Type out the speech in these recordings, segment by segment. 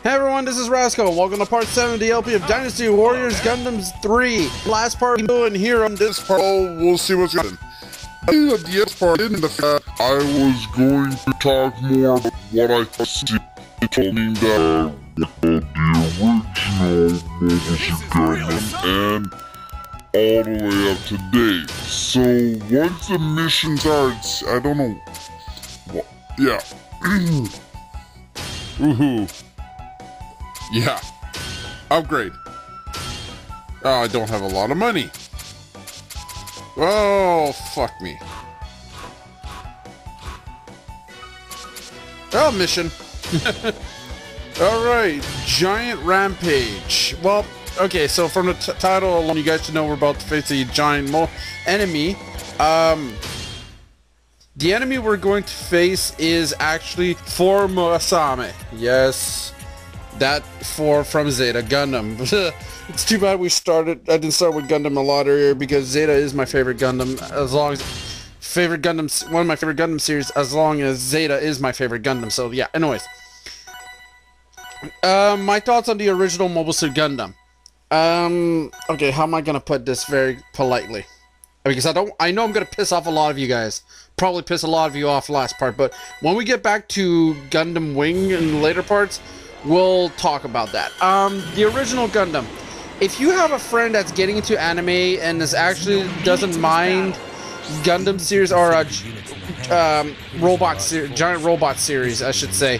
Hey everyone, this is Rasco, and welcome to part 7 of the LP of Dynasty Warriors Gundam 3. Last part we doing here on this part, we'll see what's happening. At the end part, in the fact, I was going to talk more about what I see. It told me that the original Gundam and all the way up to date. So once the mission starts, I don't know. Well, yeah. Woohoo. Yeah. Upgrade. Oh, I don't have a lot of money. Oh, fuck me. Oh, mission. Alright, Giant Rampage. Well, okay, so from the title alone, you guys should know we're about to face a giant enemy. The enemy we're going to face is actually Formasame. Yes. That from Zeta Gundam. It's too bad I didn't start with Gundam a lot earlier, because Zeta is my favorite Gundam, one of my favorite Gundam series, as long as Zeta is my favorite Gundam. So yeah, anyways. My thoughts on the original Mobile Suit Gundam. Okay, how am I gonna put this very politely? Because I know I'm gonna piss off a lot of you guys. Probably piss a lot of you off last part, but when we get back to Gundam Wing in the later parts, we'll talk about that. The original Gundam. If you have a friend that's getting into anime and doesn't mind Gundam series, or a giant robot series, I should say.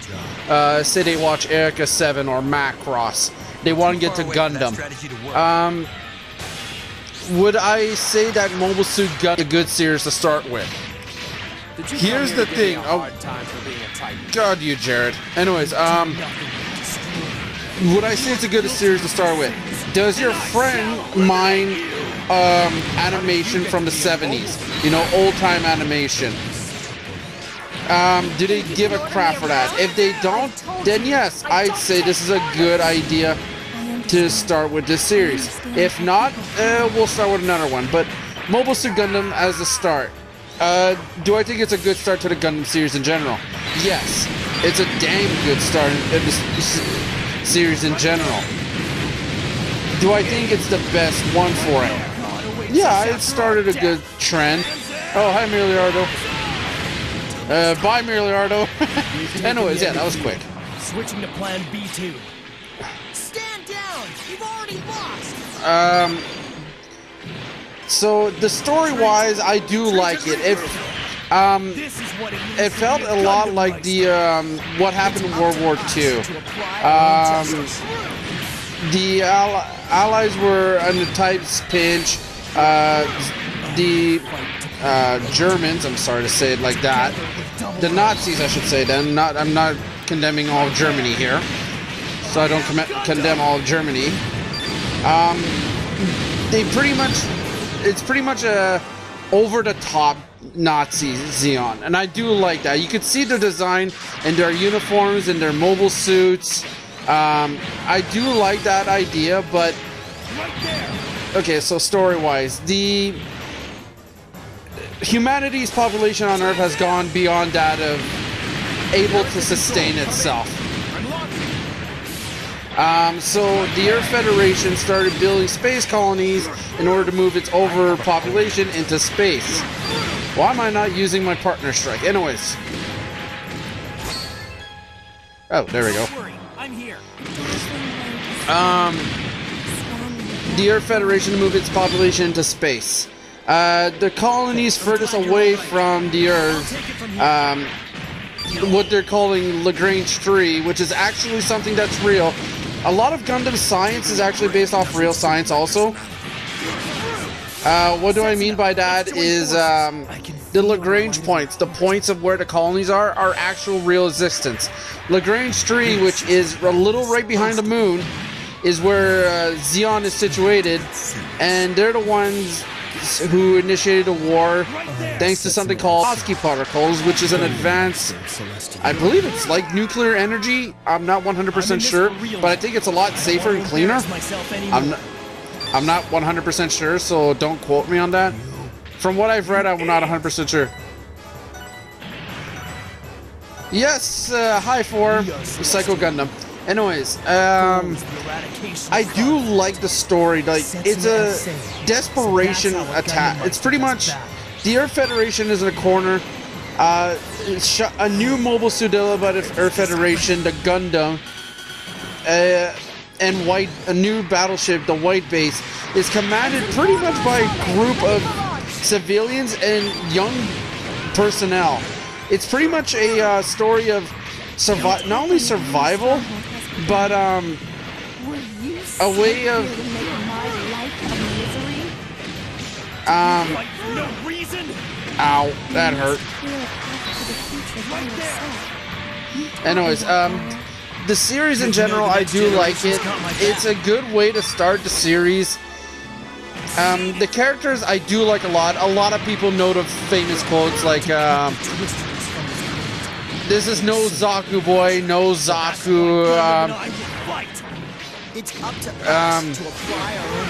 Say they watch Erica 7 or Macross. They want to get to Gundam. Would I say that Mobile Suit Gundam is a good series to start with? Here's the thing. Oh, God, you Jared. Anyways, would I say it's a good series to start with? Does your friend mind animation from the 70s? You know, old-time animation. Do they give a crap for that? If they don't, then yes, I'd say this is a good idea to start with this series. If not, we'll start with another one. But Mobile Suit Gundam as a start. Do I think it's a good start to the Gundam series in general? Yes, it's a damn good start in the series in general. Do I think it's the best one for it? Yeah, it started a good trend. Oh, hi, Miliardo. Bye, Miliardo. Anyways, yeah, that was quick. Switching to plan B2. Stand down! You've already lost! So, the story-wise, I do like it. It felt a lot like the, what happened in World War II. The Allies were in a tight pinch. The Germans, I'm sorry to say it like that, the Nazis, I should say then, I'm not condemning all of Germany here, so I don't condemn all of Germany. It's pretty much a over-the-top Nazi Zeon, and I do like that. You could see the design in their uniforms and their mobile suits. I do like that idea, but okay, so story-wise, the humanity's population on Earth has gone beyond that of able to sustain itself. So the Earth Federation started building space colonies in order to move its overpopulation into space. Why am I not using my partner strike? Anyways. Oh, there we go. I'm here. The Earth Federation to move its population into space. The colonies furthest away from the Earth, what they're calling Lagrange tree, which is actually something that's real. A lot of Gundam science is actually based off real science also. What do I mean by that is the Lagrange points, the points of where the colonies are actual real existence. Lagrange tree, which is a little right behind the moon, is where Zeon is situated, and they're the ones who initiated a war thanks to something called Trotsky particles, which is an advanced, I believe it's like nuclear energy. I'm not 100% sure, but I think it's a lot safer and cleaner. I'm not 100% sure, so don't quote me on that. From what I've read, I'm not 100% sure. Yes, hi for Psycho Gundam. Anyways, I do like the story. Like, it's a desperation attack. It's pretty much the Earth Federation is in a corner. A new mobile suit developed by the Earth Federation, the Gundam, and a new battleship, the White Base, is commanded pretty much by a group of civilians and young personnel. It's pretty much a story of not only survival, but a way of ow, that hurt. Anyways, the series in general, I do like it. It's a good way to start the series. The characters I do like a lot. A lot of people know the famous quotes like, "This is no Zaku boy, no Zaku."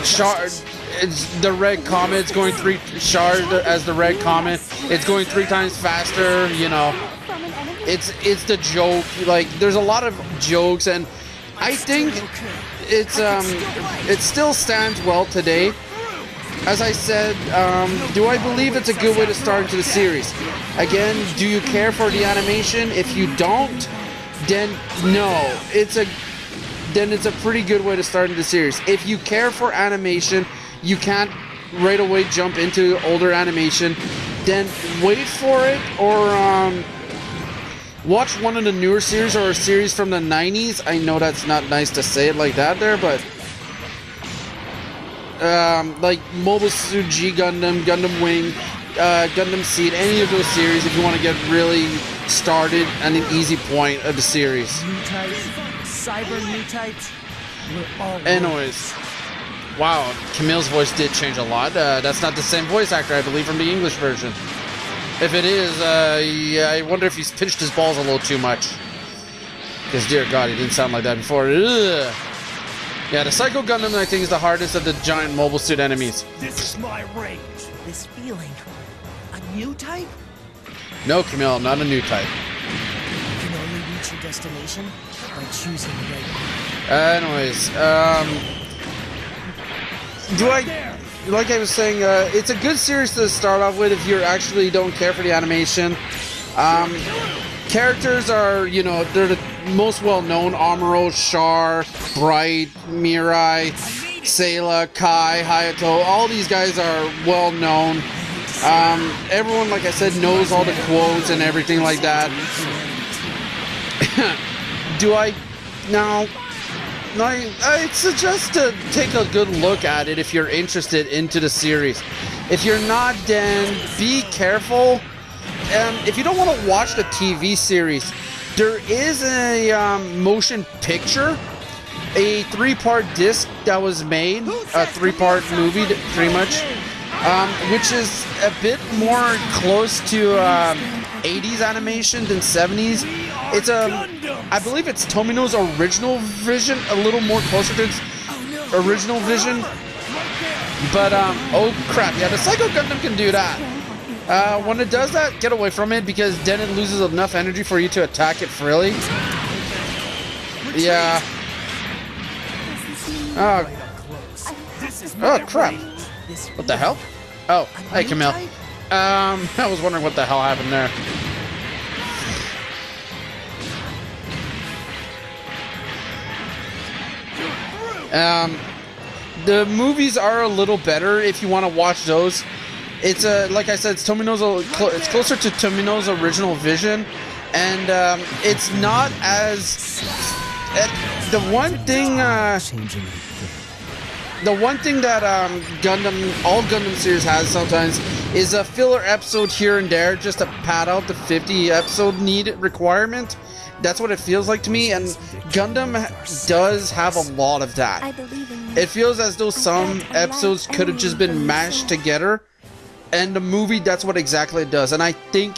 Shard, it's the red comet. It's going Shard as the red comet. It's going 3 times faster. You know, it's the joke. Like, there's a lot of jokes, and I think it still stands well today. As I said, do I believe it's a good way to start into the series? Again, do you care for the animation? If you don't, then no. It's a pretty good way to start into the series. If you care for animation, you can't right away jump into older animation, then wait for it, or watch one of the newer series or a series from the 90s. I know that's not nice to say it like that there, but like Mobile Suit G Gundam, Gundam Wing, Gundam Seed, any of those series if you want to get really started at an easy point of the series. New types, cyber new types. Anyways, wow, Camille's voice did change a lot. That's not the same voice actor, I believe, from the English version. If it is, yeah, I wonder if he's pinched his balls a little too much. Because, dear God, he didn't sound like that before. Ugh. Yeah, the Psycho Gundam, I think, is the hardest of the giant mobile suit enemies. This is my range. This feeling. A new type? No, Camille, not a new type. You can only reach your destination by choosing the right one. Anyways, like I was saying, it's a good series to start off with if you actually don't care for the animation. Characters are, you know, they're the most well-known: Amuro, Char, Bright, Mirai, Sayla, Kai, Hayato. All these guys are well-known. Everyone, like I said, knows all the quotes and everything like that. Do I? No. I'd suggest to take a good look at it if you're interested into the series. If you're not, then be careful. If you don't want to watch the TV series, there is a motion picture, a 3-part disc that was made, a 3-part movie, pretty much, which is a bit more close to 80s animation than 70s. It's I believe it's Tomino's original vision, a little more closer to its original vision. But, oh crap, yeah, the Psycho Gundam can do that. When it does that, get away from it, because then it loses enough energy for you to attack it freely. Yeah. Oh crap. What the hell? Oh, hey Camille. I was wondering what the hell happened there. The movies are a little better if you want to watch those. It's like I said, it's Tomino's. It's closer to Tomino's original vision, and it's not as the one thing that all Gundam series has sometimes is a filler episode here and there just to pad out the 50 episode requirement. That's what it feels like to me, and Gundam does have a lot of that. It feels as though some episodes could have just been mashed together, and the movie, that's what exactly it does. And I think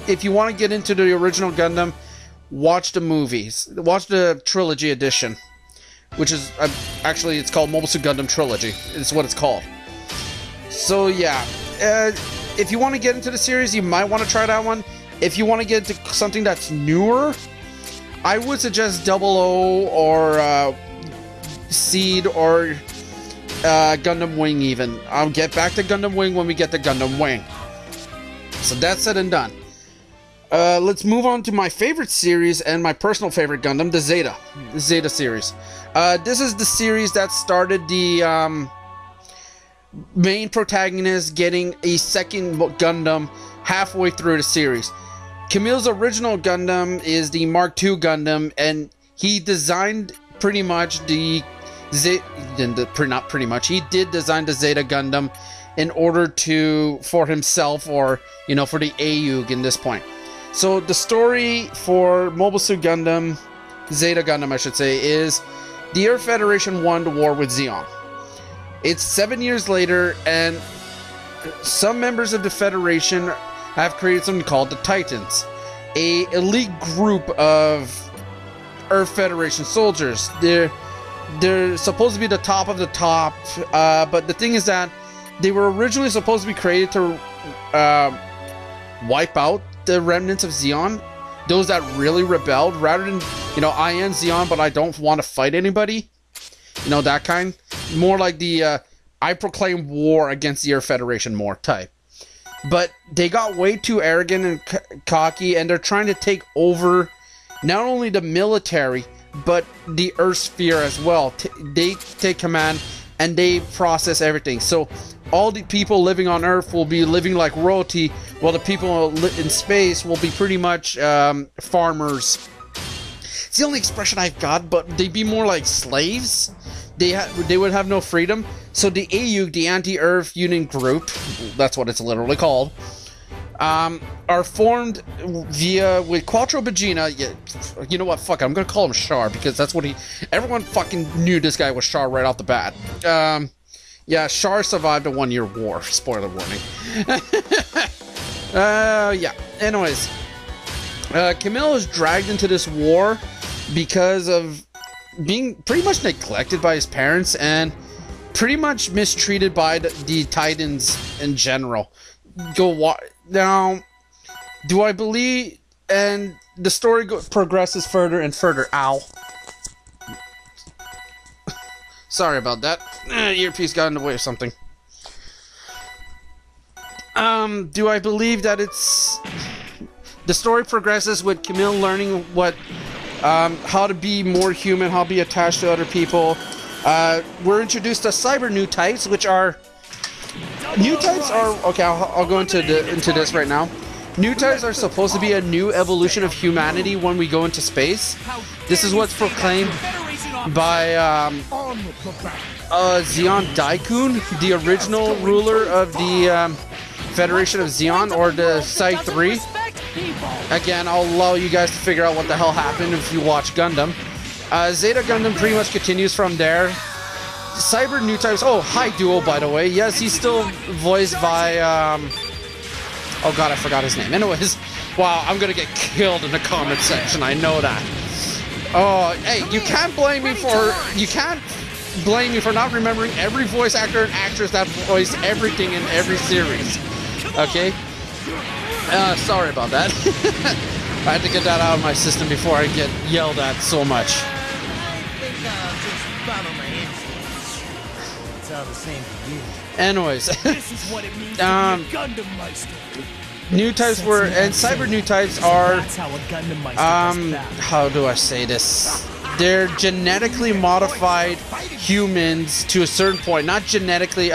if you want to get into the original Gundam, watch the movies. Watch the trilogy edition, which is actually, it's called Mobile Suit Gundam Trilogy. It's what it's called. So yeah, if you want to get into the series, you might want to try that one. If you want to get into something that's newer, I would suggest Double O or Seed or Gundam Wing even. I'll get back to Gundam Wing when we get to Gundam Wing. So that's said and done. Let's move on to my favorite series and my personal favorite Gundam, the Zeta series. This is the series that started the main protagonist getting a second Gundam halfway through the series. Camille's original Gundam is the Mark II Gundam, and he designed pretty much he did design the Zeta Gundam in order for himself, or for the AUG in this point. So the story for Mobile Suit Gundam, Zeta Gundam I should say, is the Earth Federation won the war with Zeon. It's 7 years later, and some members of the Federation have created something called the Titans, a elite group of Earth Federation soldiers. They're supposed to be the top of the top, but the thing is that they were originally supposed to be created to wipe out the remnants of Zeon, those that really rebelled, rather than, I am Zeon, but I don't want to fight anybody. That kind. More like the, I proclaim war against the Earth Federation more type. But they got way too arrogant and cocky, and they're trying to take over not only the military, but the Earth sphere as well. They take command, and they process everything. So all the people living on Earth will be living like royalty, while the people in space will be pretty much farmers. It's the only expression I've got, but they'd be more like slaves. They would have no freedom. So the AUG, the Anti-Earth Union Group, that's what it's literally called, are formed with Quattro Bagina. Yeah, you know what? Fuck it, I'm gonna call him Char, because that's what everyone fucking knew this guy was Char right off the bat. Yeah, Char survived a 1-year war. Spoiler warning. Yeah. Anyways, Camille is dragged into this war because of being pretty much neglected by his parents and pretty much mistreated by the Titans in general. Now, do I believe? And the story progresses further and further. Ow. Sorry about that. Earpiece got in the way of something. Do I believe that the story progresses with Camille learning how to be more human, how to be attached to other people. We're introduced to cyber new types, which are... New types are... Okay, I'll go into this right now. New types are supposed to be a new evolution of humanity when we go into space. This is what's proclaimed by Zeon Daikun, the original ruler of the Federation of Zeon, or the Side 3. Again, I'll allow you guys to figure out what the hell happened if you watch Gundam. Zeta Gundam pretty much continues from there. Cyber new types. Oh, hi Duo, by the way. Yes, he's still voiced by oh god, I forgot his name. Anyways, wow, I'm gonna get killed in the comment section, I know that. Oh, hey, you can't blame me for not remembering every voice actor and actress that voiced everything in every series. Okay? Sorry about that. I had to get that out of my system before I get yelled at so much. It's all the same to you. Anyways, This is what it means to be a Gundam Meister. new types were, and cyber new types are, That's how a Gundam Meister does battle. how do I say this? They're genetically modified humans to a certain point. Not genetically,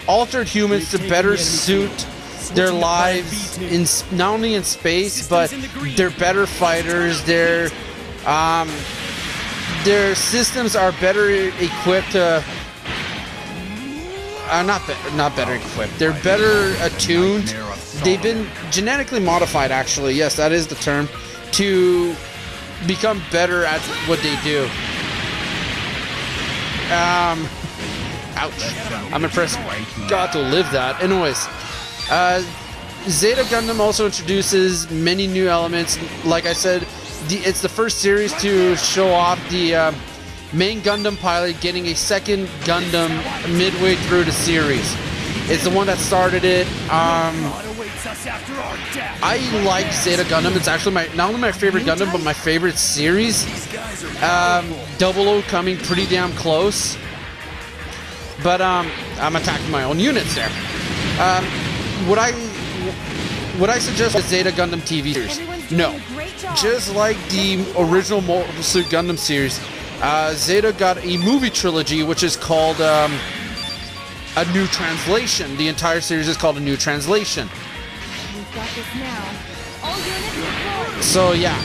altered humans to better suit their lives in not only in space, but they're better fighters. Their systems are better equipped to. Not better equipped. They're better attuned. They've been genetically modified, actually. Yes, that is the term, to become better at what they do. Ouch. I'm impressed. Got to live that. Anyways, Zeta Gundam also introduces many new elements. Like I said, it's the first series to show off the main Gundam pilot getting a second Gundam midway through the series. It's the one that started it. chase us after our death. I like Zeta Gundam. It's actually not only my favorite Gundam, but my favorite series. 00 coming pretty damn close. But I'm attacking my own units there. Would I suggest a Zeta Gundam TV series? No. Just like the original Mobile Suit Gundam series, Zeta got a movie trilogy, which is called A New Translation. The entire series is called A New Translation. We've got this now. All units deployed. So yeah.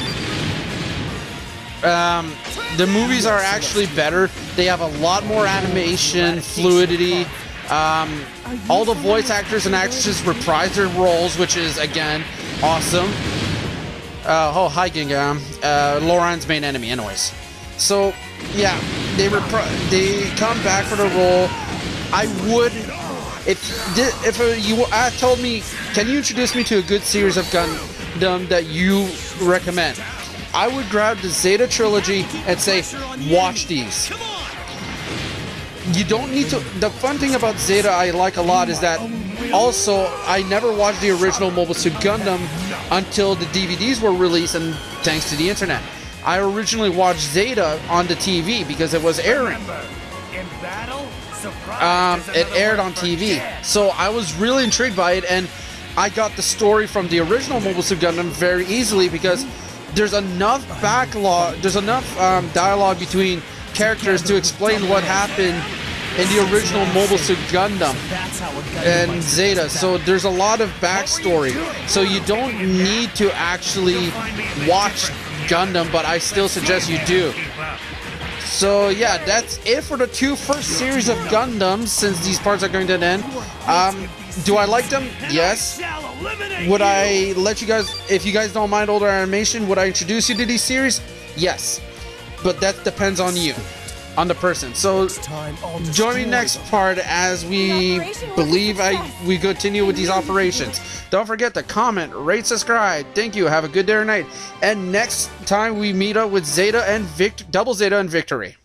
The movies are actually better. They have a lot more animation, fluidity. All the voice actors and actresses reprise their roles, which is, again, awesome. Oh, hi, Gingam. Lauren's main enemy, anyways. So, yeah, they come back for the role. I would, if you told me, can you introduce me to a good series of Gundam that you recommend? I would grab the Zeta trilogy and say, watch these. You don't need to. The fun thing about Zeta I like a lot is that also I never watched the original Mobile Suit Gundam until the DVDs were released, and thanks to the internet. I originally watched Zeta on the TV because it was airing. It aired on TV, so I was really intrigued by it, and I got the story from the original Mobile Suit Gundam very easily because there's enough backlog, there's enough dialogue between characters to explain what happened in the original Mobile Suit Gundam and Zeta. So there's a lot of backstory. So you don't need to actually watch Gundam, but I still suggest you do. So yeah, that's it for the first series of Gundams, since these parts are going to end. Do I like them? Yes. Would I let you guys, if you guys don't mind older animation, would I introduce you to these series? Yes. But that depends on you, on the person. So join me next part as we we continue with these operations. Don't forget to comment, rate, subscribe. Thank you. Have a good day or night. And next time we meet up with Zeta and Double Zeta and Victory.